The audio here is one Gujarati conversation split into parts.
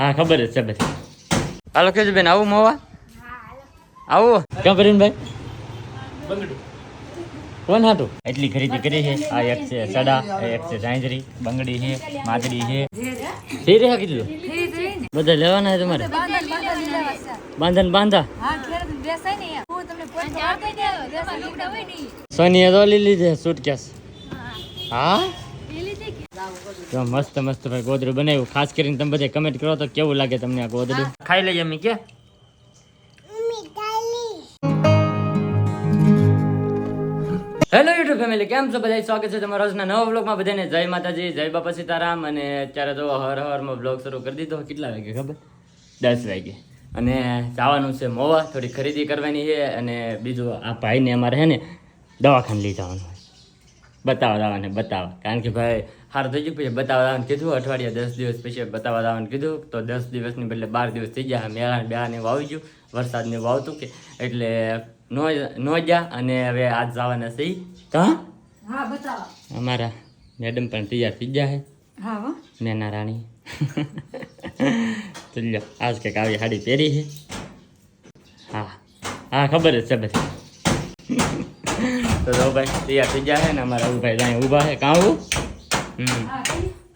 હા ખબર જ છે બધી. હાલો કેજો બેન આવું મોવા આવું ક્યાં કરીને ભાઈ કોણ હતું એટલી ખરીદી કરી છે. આ એક છે સડા, એક છે ઝાંઝરી, બંગડી છે, માદડી છે. થઈ રહ્યા કીધું બધા લેવાના છે તમારે બાંધા સોનીએ તો લીધી છે સુટકેસ. હા તો મસ્ત મસ્ત ભાઈ ગોદડું બનાવ્યું. ખાસ કરીને તમે બધા કમેન્ટ કરો તો કેવું લાગે તમને આ ગોદડું. ખાઈ લઈએ અમે કે હેલો યુટ્યુબ ફેમિલી, કેમ છો બધા? સ્વાગત છે તમારા આજના નવા વ્લોગમાં. બધાને જય માતાજી, જય બાપા સીતારામ. અને અત્યારે તો હવારમાં વ્લોગ શરૂ કરી દીધો. કેટલા વાગે ખબર? 10 વાગે. અને જવાનું છે મોવા, થોડી ખરીદી કરવાની છે. અને બીજું આ ભાઈને અમારે છે ને દવાખાને લઈ જવાનું હોય, બતાવવા. કારણ કે ભાઈ સારું થઈ ગયું, પછી બતાવવા જવાનું કીધું. અઠવાડિયા 10 દિવસ પછી બતાવવા જવાનું કીધું. તો 10 દિવસની બદલે 12 દિવસ થઈ ગયા. મેળા બેહાને વાવી ગયું, વરસાદને વાવતું કે એટલે નો જા. અને હવે આજ જવાના છે કાં અમારા મેડમ પણ તૈયાર થઈ ગયા છે. નેના રાણી ચલો આજ કંઈક આવી સાડી પહેરી છે. હા ખબર જ છે બધી. તો ભાઈ તૈયાર થઈ ગયા છે ને અમારા ભાઈ ત્યાં ઊભા છે. કાં આવું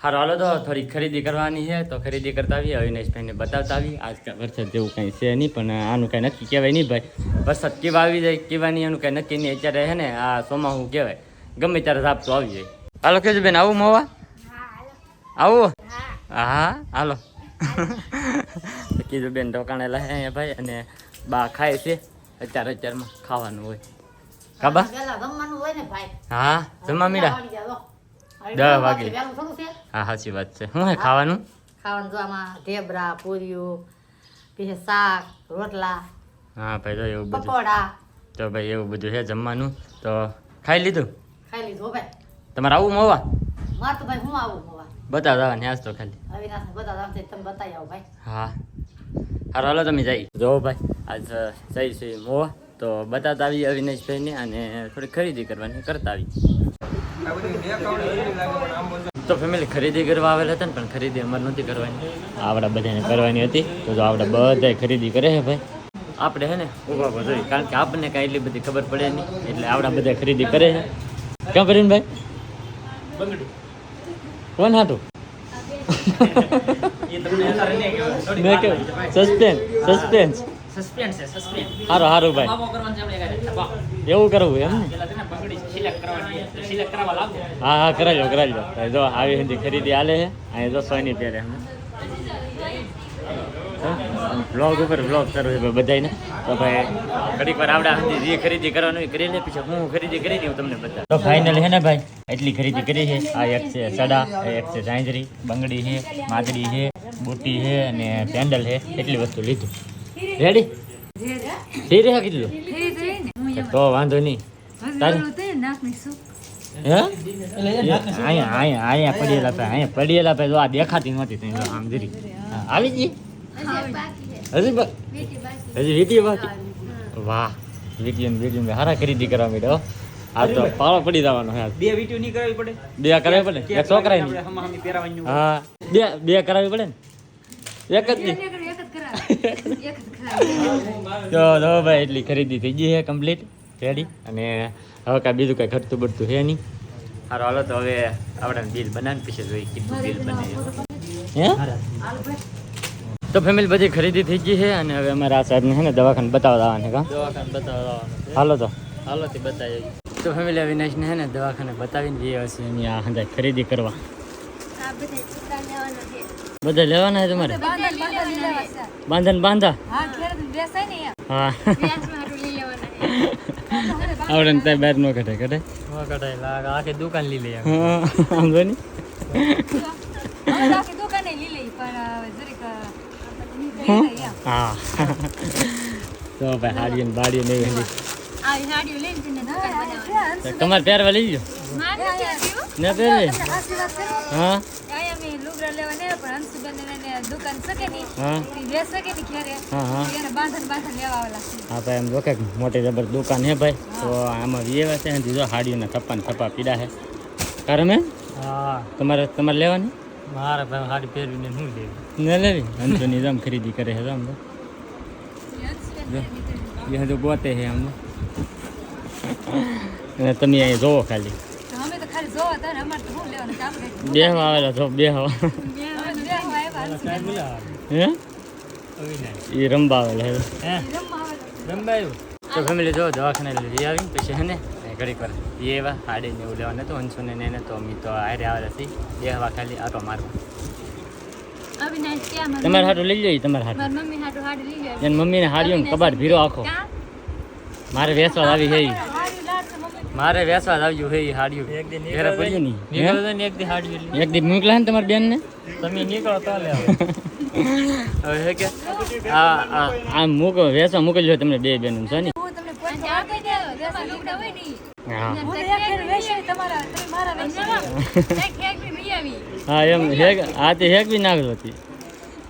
સારું હાલો તો થોડી ખરીદી કરવાની છે. તો ખરીદી કરતા આવીએ, અવિનાશભાઈને બતાવતા આવીએ. આજકાલ વરસાદ જેવું કંઈ છે નહીં, પણ આનું કાંઈ નક્કી કહેવાય નહીં ભાઈ. વરસાદ કેવા આવી જાય કેવા નહીં એનું કાંઈ નક્કી નહીં. અત્યારે છે ને આ ચોમાસું કહેવાય, ગમે ત્યારે ઝાપટું આવી જાય. હાલો કેજો બેન આવું મોવા આવું? હા હાલો કીધું બેન ઢોકાણેલા હે ભાઈ. અને બા ખાય છે અત્યારમાં ખાવાનું હોય કાબા. હા જમવા મીડા 10 વાગે. હા સાચી વાત છે. શું હે ખાવાનું? જો આમાં ઢેબરા, પૂરીઓ, પછી શાક, રોટલા. હા ભાઈ તો એવું બધું. પકોડા. તો ભાઈ એવું બધું છે જમવાનું. તો ખાઈ લીધું ભાઈ. તમારે આવું મોવા? મારે તો ભાઈ હું આવું મોવા. બતાવવા ને આજ તો ખાલી અવિનાશને બતાવવા તમે બતાવી આવો ભાઈ. હા હારો હાલો તમે જઈ જો ભાઈ. આજ જઈ છે મોવા, તો બતાવતા આવી અવિનાશભાઈને અને થોડી ખરીદી કરવાની કરતા આવી. તો ફેમિલી ખરીદી કરવા આવેલા હતા ને, પણ ખરીદી અમારે નથી કરવાની, આપણા બધાને કરવાની હતી. તો જો આપણે બધા ખરીદી કરે છે ભાઈ. આપણે હે ને ઊભા જોઈએ, કારણ કે આપણને કાંઈ એટલી બધી ખબર પડે નહીં, એટલે આપણા બધા ખરીદી કરે છે. ક્યાં કરીને ભાઈ કોણ હતું? સસ્પેન્સ સારું ભાઈ એવું કરવું એમ ને? હા કરાવી લો. જો આવી હતી ખરીદી હાલે છે. અહીં જો સોની પહેરે બ્લોગ ઉપર બ્લોગ કરવું છે બધાને. તો ભાઈ ઘડીક વાર આપણે જે ખરીદી કરવાનું કરી લે, પછી હું ખરીદી કરી હું તમને બતાવું. તો ફાઇનલ છે ને ભાઈ એટલી ખરીદી કરી છે. આ એક છે સડા, એક છે ઝાંઝરી, બંગડી છે, માદડી છે, બુટી છે અને પેન્ડલ છે. એટલી વસ્તુ લીધું. રેડી થઈ રહ્યા કીધું તો વાંધો નહીં. અહીંયા પડેલા ભાઈ જો આ દેખાતી નહોતી. આમ જરી આવી ગઈ હજી વીટી બાકી. વાહ વીટી હારા ખરીદી કરવા માંડ્યો. આ તો પાળો પડી જવાનો. 2 વીટીઓ નહીં કરાવી પડે? 2 કરાવી પડે. એક છોકરાની. હા 2 કરાવી પડે ને, એક જ નહીં. તો ભાઈ એટલી ખરીદી થઈ ગઈ છે કમ્પ્લીટ રેડી. અને હવે કાંઈ બીજું કાંઈ ખર્ચું બળતું છે નહીં. સારું હાલો તો હવે આપણે બિલ બનાવીને પછી જોઈએ કેટલું બિલ બને. હે તો ફેમિલી બધી ખરીદી થઈ ગઈ છે. અને હવે અમારા આ સાહેબને છે ને દવાખાને બતાવવા આવવાને. હાલો તો બતાવીએ. તો ફેમિલી અવિનાશને છે ને દવાખાને બતાવીને જઈએ હશે એની આ હંધાય ખરીદી કરવા. બધા લેવાના છે તમારે? બાંધા હા આવડે ને ત્યાં બહાર નો કઢાય આખી દુકાન લઈ લઈએ. આમ જો ની હા તો ભાઈ હાડીઓ બાડીઓ નહીં તમારે પહેરવા લઈ લો ને પહેરે. હા હા ભાઈ એમ જો કે મોટી જબર દુકાન હે ભાઈ. તો આમાં વ્યવસ્થા છે ને જો હાડીઓના થપ્પા પીડા છે. કારણ મેં તમારે લેવાની મારા ભાઈ હાડી પહેરવીને શું લેવી ન લેવી અંતરની જમ ખરીદી કરે છે જમ એ તો ગોતે છે આમ અને તમે અહીં જોવો ખાલી અમે તો ખાલી જોવા હતા ને અમારે તો શું લેવાનું કામ કઈ બેહવા આવેલા છો બેહવા હે અવિનાશ એ રમવા આવેલા છે હે રંબાયું તો ફેમિલી જો દવાખાને લઈ આવી પછી હે ને ઘડીક વાર એ એવા હાડીને એવું લેવા નતું હંસુને ને એને તો અમે તો હારે આવેલા છીએ બેહવા ખાલી આટો મારવા અવિનાશ ક્યાં મારી તમારે હાટું લઈ જઈએ તમારે હાટું મારી મમ્મી હાટુ હાડી લઈ ગયો એને મમ્મીને હાડીઓ કબાટ ભીરો આખો મારે વેસવા આવી છે ઈ. હાડી લાડ છે મમ્મી મારે વેસવા આવ્યું છે એ હાડીઓ એક દી ઘરે પડ્યું નહીં નીકળો તો ને એક દી હાડી એટલી એક દી મોકલા ને તમારી બેનને તમે નીકળો તો લે હવે હે કે આ મૂકો વેસવા મોકલજો તમને બે બેન છે ને હું તમને પૈસા આપી દે વેસા લુગડા હોય ની હા હું એક ફેર વેસી તમારા તમે મારા વેસી એક એક બી લઈ આવી હા એમ હેગ આ તે હેગ બી નાખલો હતી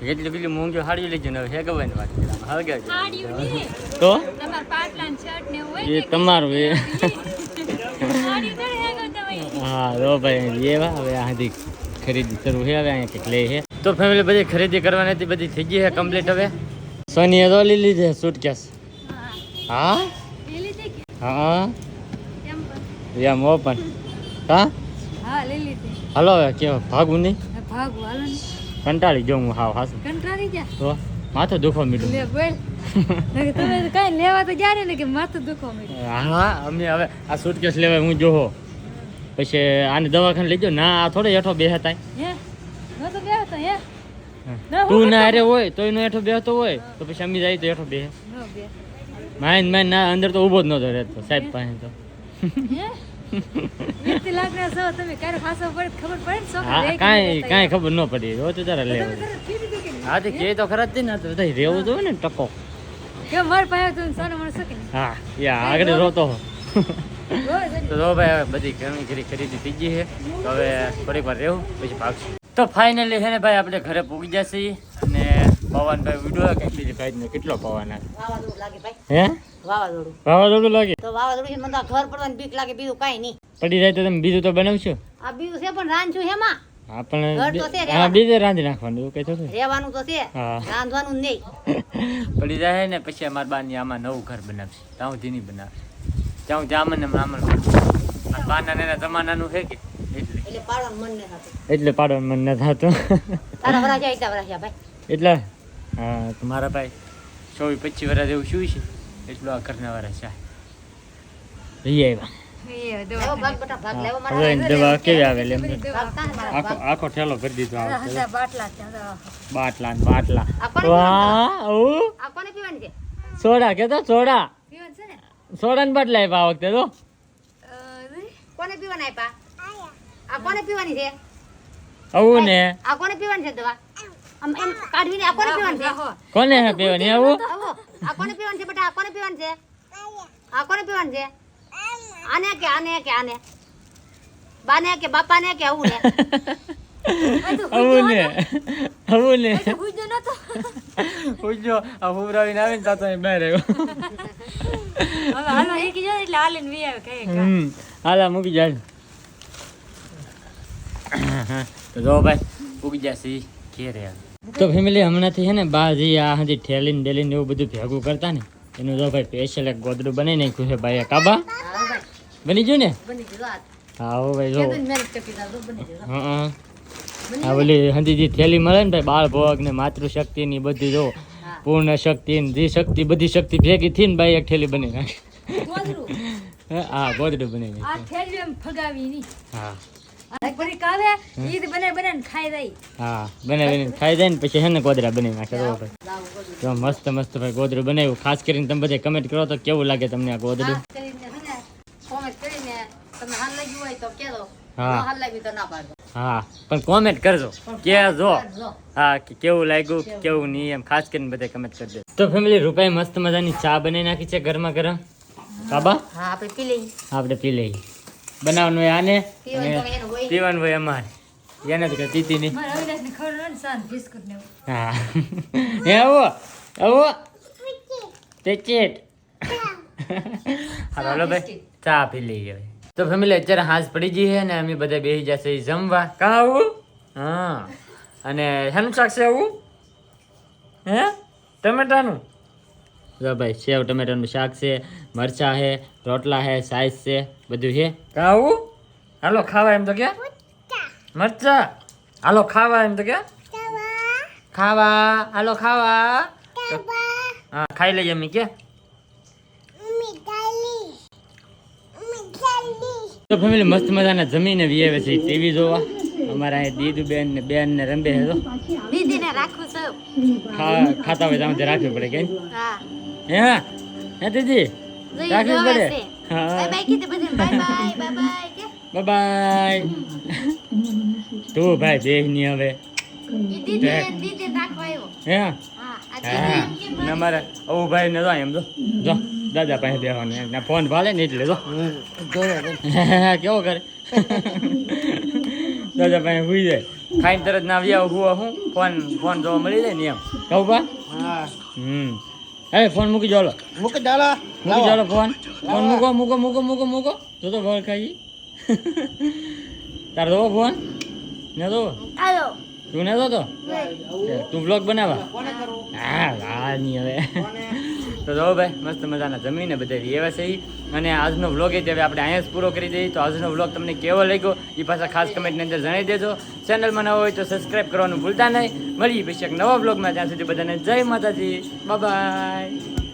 એટલી પેલી મોંઘી હાડી લઈ જને હેગ હોય ને વાત હળગાવી દે. હાડીઓ ની તો તમાર પાટલા ને શર્ટ ને હોય એ તમારું એ હાડી તો હેગો તમે હા રો ભાઈ એવા હવે આથી ખરીદી શરૂ છે હવે અહીંયા કંઈક લે છે તો ફેમિલી બધી ખરીદી કરવાની હતી બધી થઈ ગઈ છે કમ્પ્લીટ હવે સોનીએ તો લઈ લીધી સુટકેસ હા એ લીધી કે હા કેમ પણ એમ ઓપન હા હા લઈ લીધી હાલો હવે કેવો ભાગું નહીં ભાગો હાલો ને કંટાળી જાઉં હું હાવ હાસું કંટાળી જા તો માથું દુખવા મીડું લે બોલ તમે કઈ લેવા તો ગયા ને કે માથું દુખો મે હા અમે હવે આ સુટકેસ લેવાય હું જોહો પછી આને દવાખાને લઈ જાઓ ના આ થોડો હેઠો બેહતા હે નો તો બેહો તો હે તું ના અરે હોય તોય નો હેઠો બેહતો હોય તો પછી અમે જાય તો હેઠો બેહે નો બે માઇન માઇન ના અંદર તો ઊભો જ નતો રહેતો સાહેબ પાસે તો હે એથી લાગના છો તમે ક્યારે ફાસો પડે ખબર પડે ને છોકરા હા રે કે કાંઈ ખબર ન પડી રોજ તારે લેવું તમે ફીરી દે કે હા તે કે તો ખરા જ ને તો બધા રહેવું તો હોય ને ટકો કે મર પાયો તું સોનો મણ શકે હા યા આગળ રોતો હો. રોજ તો જો ભાઈ હવે બધી ઘણી ઘરી ખરીદી થઈ ગઈ છે તો હવે થોડીક વાર રહેવું પછી ભાગશું તો ફાઇનલી છે ને ભાઈ આપણે ઘરે પૂગી જશે અને પવનભાઈ વિડીયો કંઈક બીજી ભાઈ કેટલો પવન આવે વાવાઝોડું લાગે ભાઈ હે વાવાઝોડું વાવાઝોડું લાગે તો વાવાઝોડું છે મને તો ઘર પડવાની બીક લાગે બીજું કાંઈ નહીં પડી જાય તો તમે બીજું તો બનાવશો આ બીજું છે પણ રાંધશું હેમાં હા પણ ઘર તો છે હા રહેવાનું. બીજે રાંધી નાખવાનું એવું કઈ થતું રહેવાનું તો છે હા રાંધવાનું નહીં પડી જાય ને પછી અમારા બાની આમાં નવું ઘર બનાવશે ત્યાં સુધી નહીં બનાવશે ત્યાં જામન ને મામન બાના ને જમાનાનું છે કે એટલે પાડવાનું મન નહીં થતું એટલે પાડવાનું મન ન થતું તારા વરા જાય એટલા વરા છે ભાઈ એટલે હા તો મારા ભાઈ 24-25 વર્ષ જેવું શું છે એટલું આ ઘરના વર્ષ છે જઈ આવ્યા લેવો ભાગ બેટા ભાગ લેવો હવે મારા એની દવા કેવી આવે લે એમને ભાગતા ને મારા આખો આખો ઠેલો કરી દીધો આ વખતે. બાટલા ત્યાં બાટલા ને બાટલા આ કોને વાહ ઓ આ કોને પીવાની છે સોડા કેતો સોડા પીવાનું છે ને સોડા ને બાટલા આપ્યા આ વખતે તો કોને પીવાના આપ્યા આ કોને પીવાની છે આવું ને આ કોને પીવાની છે દવા આમ એમ કાઢવીને આ કોને પીવાની છે કોને હે પીવાની આવું આવો આ કોને પીવાની છે બેટા આ કોને પીવાની છે આ કોને પીવાની છે આને કે આને બાને કે બાપાને કે આવું ને આવું ને આવું ને ગુજો નતો ઉજો આ હુબરાવીને આવીને તાતો અહીં બહાર આવ્યો હવે હાલો એક જો એટલે હાલીને વી આવે કઈ હાલા મૂકી જાય તો જો ભાઈ પૂગી જશે ઘેરે તો ફેમિલી હમણાંથી છે ને બાજી આ હજી ઠેલીને ડેલીને એવું બધું ભેગું કરતા ને એનું જો ભાઈ સ્પેશિયલ એક ગોદડું બનાવી નાખ્યું છે ભાઈ કાબા બની ગયું ને બની ગયું વાત હા હો ભાઈ જો મહેનત કરતી જાવ બની ગયું હા આ ઓલી હજી જે થેલી મળે ને ભાઈ બાળ ભોગ ને માતૃશક્તિ ની બધી જો પૂર્ણ શક્તિ ને જે શક્તિ બધી શક્તિ ભેગી થી ને ભાઈ એક થેલી બની નાખી ગોદરું હા ગોદડું બની નાખ્યું આ થેલી એમ ફગાવી ની હા આ ફરી કાવે ઈદ બને બને ખાઈ દઈ હા બનાવીને ખાઈ જાય ને પછી છે ને ગોદરા બનાવી નાખે જો ભાઈ લાવ ગોદરું તો મસ્ત મસ્ત ભાઈ ગોદડું બનાવ્યું ખાસ કરીને તમે બધા કમેન્ટ કરો તો કેવું લાગે તમને આ ગોદડું ખાસ કરીને છે ને કોમેન્ટ કરીને તમે હાલ લાગ્યું હોય તો કેજો હા. ન હાલ લાગ્યું તો ના પાડો હા પણ કોમેન્ટ કરજો કે જો જો હા કે કેવું લાગ્યું કેવું નહીં એમ ખાસ કરીને બધા કમેન્ટ કરજો તો ફેમિલી રૂપાઈ મસ્ત મજાની ચા બનાવી નાખી છે ગરમા ગરમ કાબા હા આપણે પી લઈએ આપણે પી લઈએ બનાવવાનું હોય આને પીવાનું અને તો એનું હોય પીવાનું હોય અમારે એને તો કઈ પીતી નહીં મારા અવિનાશને ખવડાવો ને સાન બિસ્કુટ ને એવું. હા એ આવો પેચેટ હાલો ભાઈ ચા પી લઈએ હવે તો ફેમિલી અત્યારે હાંસ પડી ગઈ છે ને અમે બધા બેસી જશે જમવા કાં આવું હા અને શેનું શાક છે આવું હે ટમેટાનું જો ભાઈ સેવ ટમેટાનું શાક છે મરચા છે રોટલા છે સાઈઝ છે બધું છે કાવું હાલો ખાવા એમ તો કે મરચા હાલો ખાવા એમ તો કે ખાવા હાલો ખાવા હા ખાઈ લઈએ અમ્મી કે તો ફેમિલી મસ્ત મજાના જમીને વિયેવે છે ટીવી જોવા અમારા અહીં દીદુ બેન ને બેન ને રંબે છે તો દીદીને રાખું છું ખાતા હોય તો રાખવી પડે કે હા હે દીદી રાખવી પડે બાય હા બાય કીધું બધું બાય બાય બાય બાય કે બાય તું ભાઈ બેહ ની હવે ઈ દીદી રાખવા આવ્યો હે હા આ દીદી એમ કે ને અમારે ઓ ભાઈ ને જો એમ જો દાદા પાસે બેહવાનું એમ ફોન ભાલે ને એટલે જો કેવો કરે દાદા પાસે હુઈ જાય ખાઈને તરત ના આવ્યા હુવા હું ફોન જોવા મળી જાય ને એમ કહું બા હવે ફોન મૂકી જાઓ મૂકી જાઓ ફોન મૂકો તો બળ ખાઈ તાર દો ફોન ને દો હાલો તું ને દો તો તું બ્લોગ બનાવા હા નહીં હવે તો જો ભાઈ મસ્ત મજાના જમીને બધા એવા છે ઈ. અને આજનો વ્લોગ એ હવે આપણે અહીંયા જ પૂરો કરી દઈએ તો આજનો વ્લોગ તમને કેવો લાગ્યો એ પાછા ખાસ કમેન્ટની અંદર જણાવી દેજો ચેનલમાં નવો હોય તો સબસ્ક્રાઈબ કરવાનું ભૂલતા નહીં મળીએ પછી એક નવા વ્લોગમાં ત્યાં સુધી બધાને જય માતાજી બાય